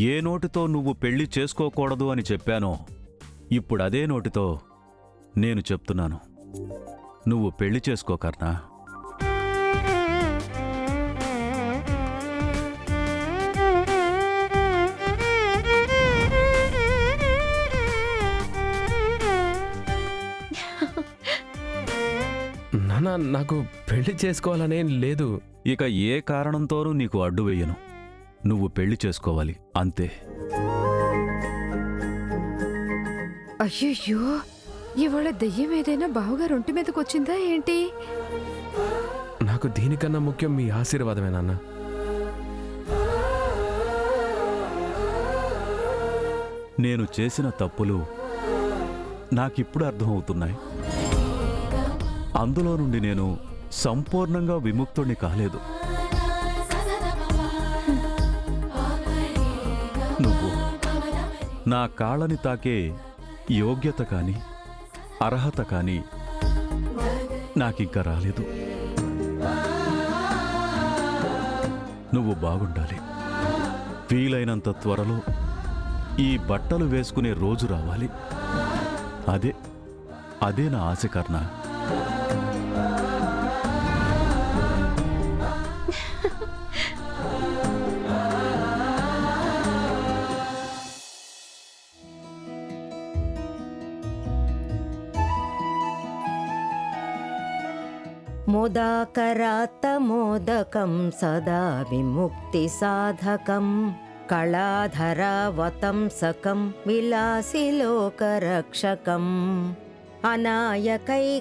ఏ నోటితో నువ్వు పెళ్లి చేసుకోకూడదు అని చెప్పానో ఇప్పుడదే నోటితో నేను చెప్తున్నాను. నువ్వు పెళ్లి చేసుకో కర్ణ. నాన్న, నాకు పెళ్లి చేసుకోవాలనేం లేదు. ఇక ఏ కారణంతోనూ నీకు అడ్డు వేయను. నువ్వు పెళ్లి చేసుకోవాలి, అంతే. అయ్యయ్యో, ఇవాళ దెయ్యం ఏదైనా బావగారు ఒంటి మీదకి వచ్చిందా ఏంటి? నాకు దీనికన్నా ముఖ్యం మీ ఆశీర్వాదమే నాన్న. నేను చేసిన తప్పులు నాకిప్పుడు అర్థమవుతున్నాయి. అందులో నుండి నేను సంపూర్ణంగా విముక్తుణ్ణి కాలేదు. నువ్వు నా కాళ్ళని తాకే యోగ్యత కాని అర్హత కాని నాకింకా రాలేదు. నువ్వు బాగుండాలి. వీలైనంత త్వరలో ఈ బట్టలు వేసుకునే రోజు రావాలి. అదే నా ఆశ కర్ణ. ముదాకరాత్తమోదకం సదా విముక్తి సాధకం కళాధరావతంసకం విలాసిలోకరక్షకం అనాయకైకనాయకం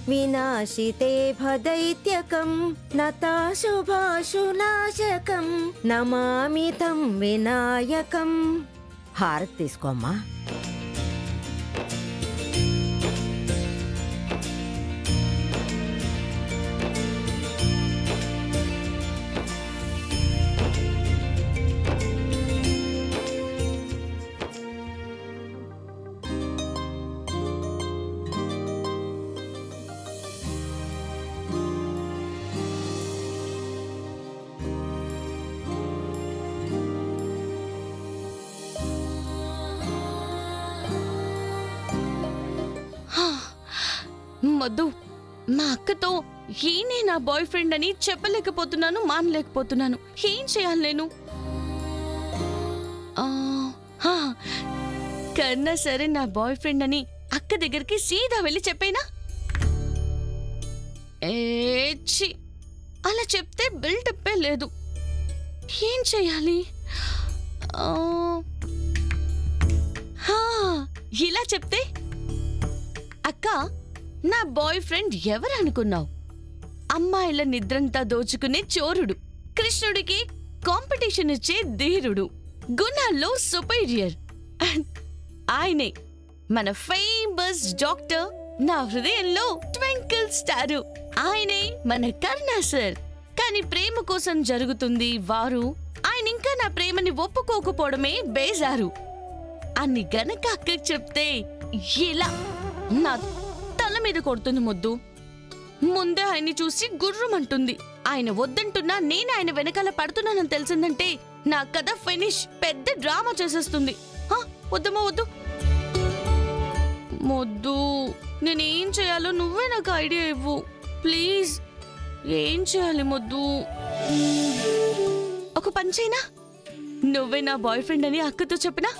వినాశితే భదైత్యకం నతాశుభాశునాశకం నమామి తం వినాయకం. హారతి తీసుకోమ్మా. మొద్దు, మా అక్కతో ఈయనే నా బాయ్ ఫ్రెండ్ అని చెప్పలేకపోతున్నాను, మానలేకపోతున్నాను. ఏం చేయాలి నేను? కన్నా సరే నా బాయ్ ఫ్రెండ్ అని అక్క దగ్గరికి సీదా వెళ్ళి చెప్పేనా? ఏచ్చి, అలా చెప్తే బిల్డప్పే లేదు. ఏం చెయ్యాలి? ఇలా చెప్తే, అక్క నా బాయ్ ఫ్రెండ్ ఎవరు అనుకున్నావు? అమ్మాయిల నిద్రంతా దోచుకునే చోరుడు, కృష్ణుడికి కాంపిటీషన్ ఇచ్చే ధీరుడు, గుణాల్లో సుపీరియర్. ఆయనే మన ఫేమస్ డాక్టర్, నా హృదయంలో ట్వింకిల్ స్టారు. ఆయనే మన కర్ణా సార్. కానీ ప్రేమ కోసం జరుగుతుంది వారు. ఆయన ఇంకా నా ప్రేమని ఒప్పుకోకపోవడమే బేజారు అని గనక అక్కకి చెప్తే ఇలా నా తల మీద కొడుతుంది మొద్దు. ముందే ఆయన్ని చూసి గుర్రుమంటుంది. ఆయన వద్దంటున్నా నేను ఆయన వెనకాల పడుతున్నానని తెలిసిందంటే నా కథ ఫినిష్. పెద్ద డ్రామా చేసేస్తుంది. వద్దమ్మా వద్దు. మొద్దు, నేనేం చేయాలో నువ్వే నాకు ఐడియా ఇవ్వు ప్లీజ్. ఏం చేయాలి మొద్దు? ఒక పని చేయనా? నువ్వే నా బాయ్ ఫ్రెండ్ అని అక్కతో చెప్పినా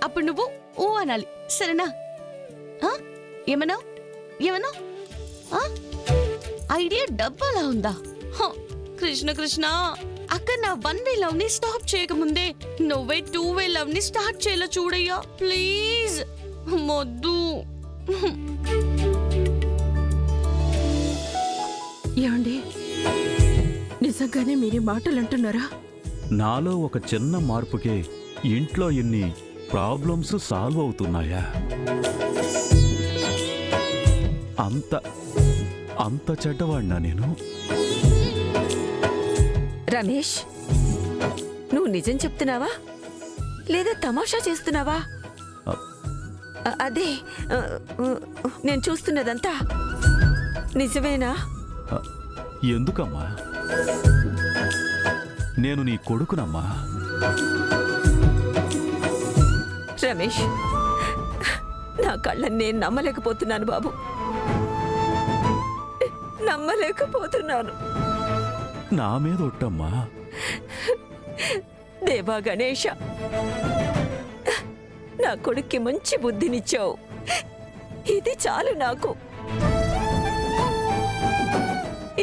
అప్పుడు నువ్వు ఊ అనాలి, సరేనా? ఏమన్నావు? ఐడియా డబ్బాలా ఉందా? కృష్ణ కృష్ణ, అక్క నా 1 వే లవ్ ని స్టాప్ చేయకముందే నువ్వే 2 వే లవ్ ని స్టార్ట్ చేయాలో చూడయ్యా ప్లీజ్. మొద్దు. ఏమండి, నిజంగానే మీరే మాటలు అంటున్నారా? నాలో ఒక చిన్న మార్పుకే ఇంట్లో ఇన్ని ప్రాబ్లమ్స్ సాల్వ్ అవుతున్నాయా? అంత చెడ్డవాడినా నేను? రమేష్, నువ్వు నిజం చెప్తున్నావా లేదా తమాషా చేస్తున్నావా? అదే నేను చూస్తున్నదంతా నిజమేనా? ఎందుకమ్మా? నేను నీ కొడుకునమ్మా. రమేష్, నా కళ్ళని నేను నమ్మలేకపోతున్నాను బాబు, నమ్మలేకపోతున్నాను. నా మీద ఒట్టమ్మా. దేవా గణేష, నా కొడుక్కి మంచి బుద్ధినిచ్చావు. ఇది చాలు నాకు,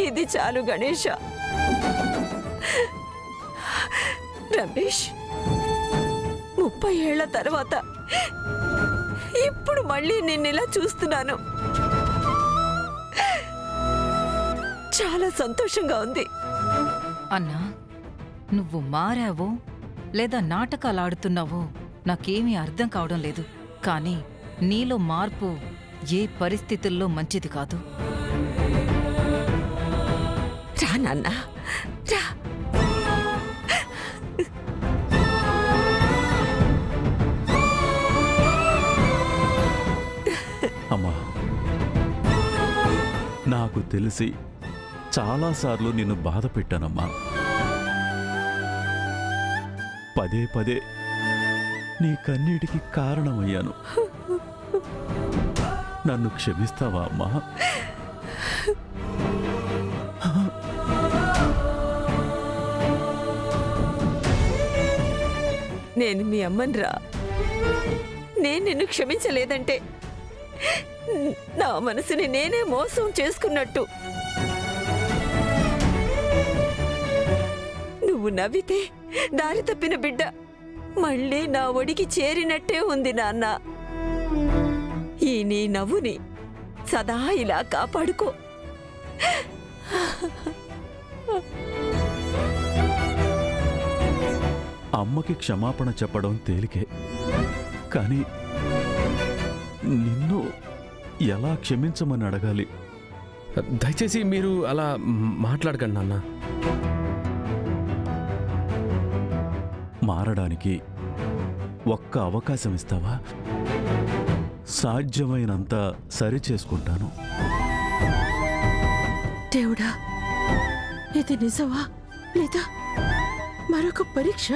ఇది చాలు గణేష. రమేష్, 30 ఏళ్ల తర్వాత ఇప్పుడు మళ్ళీ నిన్నిలా చూస్తున్నాను. చాలా సంతోషంగా ఉంది. అన్నా, నువ్వు మారావో లేదా నాటకాలు ఆడుతున్నావో నాకేమీ అర్థం కావడం లేదు. కానీ నీలో మార్పు ఏ పరిస్థితుల్లో మంచిది కాదు. రా నాన్న, రా. అమ్మా, నాకు తెలిసి చాలాసార్లు నిన్ను బాధ పెట్టానమ్మా. పదే పదే నీ కన్నీటికి కారణమయ్యాను. నన్ను క్షమిస్తావా అమ్మా? నేను మీ అమ్మని రా. నేను నిన్ను క్షమించలేదంటే నా మనసుని నేనే మోసం చేసుకున్నట్టు. నువ్వు నవ్వితే దారి తప్పిన బిడ్డ మళ్ళీ నా ఒడికి చేరినట్టే ఉంది నాన్న. ఈ నీ నవ్వుని సదా ఇలా కాపాడుకో. అమ్మకి క్షమాపణ చెప్పడం తేలికే, కానీ నిన్ను ఎలా క్షమించమని అడగాలి? దయచేసి మీరు అలా మాట్లాడకండి నాన్న. మారడానికి ఒక్క అవకాశం ఇస్తావా? సాధ్యమైనంత సరి చేసుకుంటాను. దేవుడా, ఇది నిజమా లేదా మరొక పరీక్ష?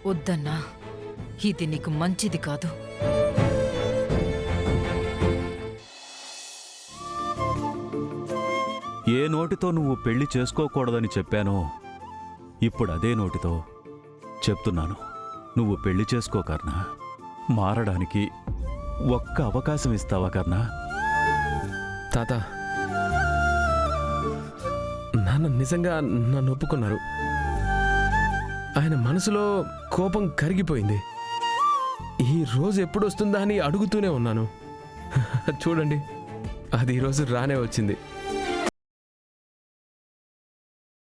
వద్దన్నా, ఇది నీకు మంచిది కాదు. ఏ నోటితో నువ్వు పెళ్లి చేసుకోకూడదని చెప్పానో ఇప్పుడు అదే నోటితో చెప్తున్నాను. నువ్వు పెళ్లి చేసుకో కర్ణా. మారడానికి ఒక్క అవకాశం ఇస్తావా కర్ణా? తాత, నాన్న నిజంగా నన్ను ఒప్పుకున్నారు. ఆయన మనసులో కోపం కరిగిపోయింది. ఈ రోజు ఎప్పుడు వస్తుందా అని అడుగుతూనే ఉన్నాను. చూడండి, అది ఈరోజు రానే వచ్చింది.